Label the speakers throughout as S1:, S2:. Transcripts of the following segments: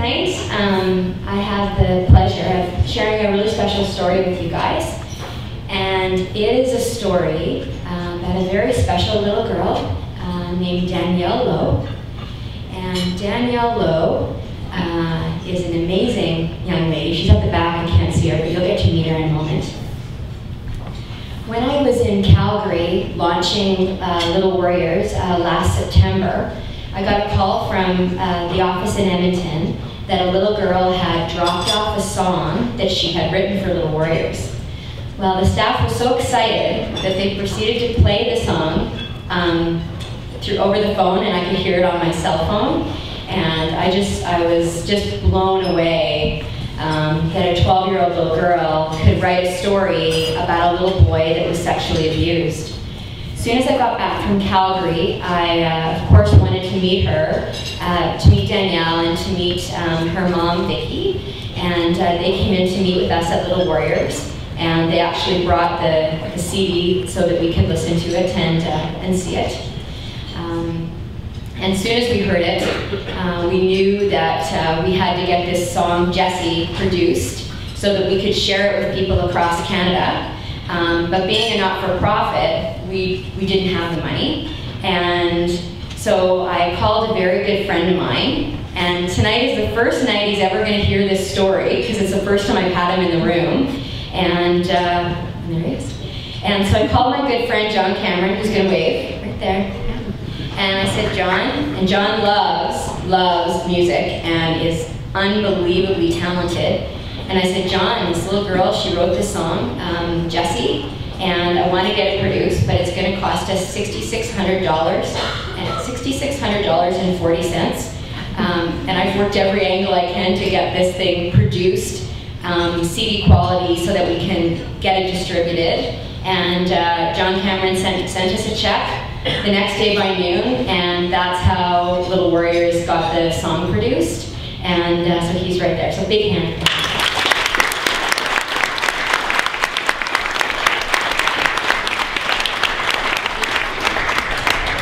S1: tonight I have the pleasure of sharing a really special story with you guys. And it is a story about a very special little girl named Danielle Lowe. And Danielle Lowe is an amazing young lady. She's at the back, I can't see her, but you'll get to meet her in a moment. When I was in Calgary launching Little Warriors last September, I got a call from the office in Edmonton that a little girl had dropped off a song that she had written for Little Warriors. Well, the staff was so excited that they proceeded to play the song over the phone, and I could hear it on my cell phone. And I was just blown away that a 12-year-old little girl could write a story about a little boy that was sexually abused. As soon as I got back from Calgary, I, of course, wanted to meet her, to meet Danielle and to meet her mom, Vicki. And they came in to meet with us at Little Warriors. And they actually brought the CD so that we could listen to it and see it. And as soon as we heard it, we knew that we had to get this song, Jessie, produced so that we could share it with people across Canada. But being a not-for-profit, we didn't have the money. And so I called a very good friend of mine. And tonight is the first night he's ever going to hear this story, because it's the first time I've had him in the room. And there he is. And so I called my good friend John Cameron, who's going to wave right there. And I said, John, and John loves music and is unbelievably talented. And I said, John, this little girl, she wrote this song, Jessie, and I want to get it produced, but it's going to cost us $6,600, and $6,600.40. And I've worked every angle I can to get this thing produced, CD quality, so that we can get it distributed. And John Cameron sent us a check the next day by noon, and that's how Little Warriors got the song produced. And so he's right there, so big hand.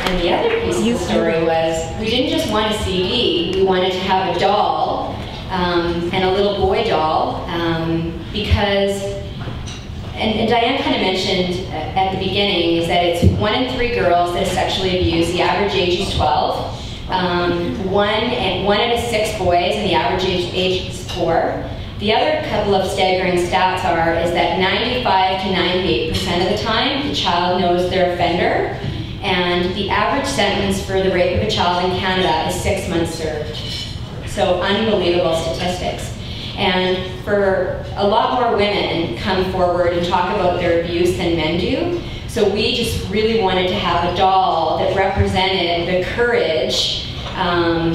S1: And the other piece of the story was, we didn't just want a CD, we wanted to have a doll, and a little boy doll, because and Diane kind of mentioned at the beginning, is that it's 1 in 3 girls that are sexually abused. The average age is 12. 1 out of 6 boys, and the average age is 4. The other couple of staggering stats is that 95 to 98% of the time, the child knows their offender, and the average sentence for the rape of a child in Canada is 6 months served. So unbelievable statistics. And for a lot more women come forward and talk about their abuse than men do. So we just really wanted to have a doll that represented the courage of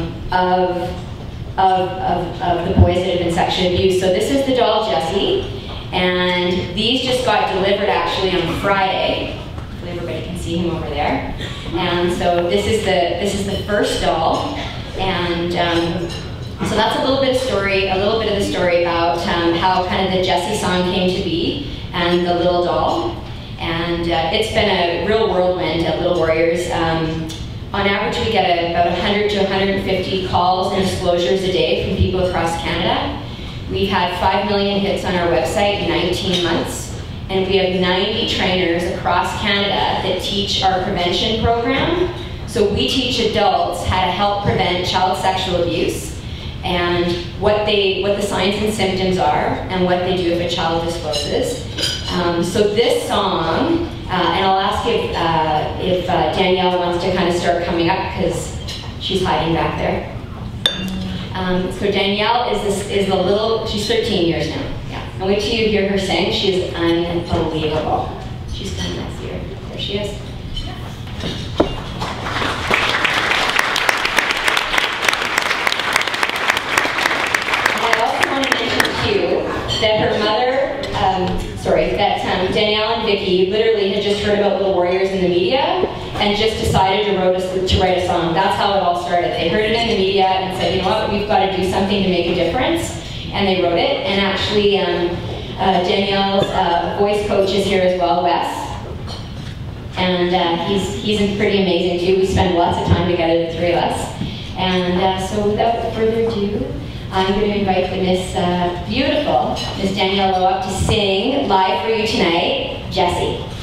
S1: the boys that have been sexually abused. So this is the doll, Jessie, and these just got delivered actually on Friday. Hopefully everybody can see him over there. And so this is the first doll, and so that's a little bit of the story about how kind of the Jessie song came to be, and the little doll. And it's been a real whirlwind at Little Warriors. On average, we get about 100 to 150 calls and disclosures a day from people across Canada. We've had 5 million hits on our website in 19 months. And we have 90 trainers across Canada that teach our prevention program. So we teach adults how to help prevent child sexual abuse, and what the signs and symptoms are, and what they do if a child discloses. So this song, and I'll ask if Danielle wants to kind of start coming up, because she's hiding back there. So Danielle she's 13 years now. Yeah. And wait till you hear her sing. She is unbelievable. She's coming next year. There she is. That her mother, Danielle and Vicki literally had just heard about Little Warriors in the media and just decided to write a song. That's how it all started. They heard it in the media and said, you know what, we've got to do something to make a difference. And they wrote it. And actually, Danielle's voice coach is here as well, Wes. And he's pretty amazing too. We spend lots of time together, the three of us. And so without further ado, I'm going to invite the beautiful Miss Danielle Lowe up to sing live for you tonight, Jessie.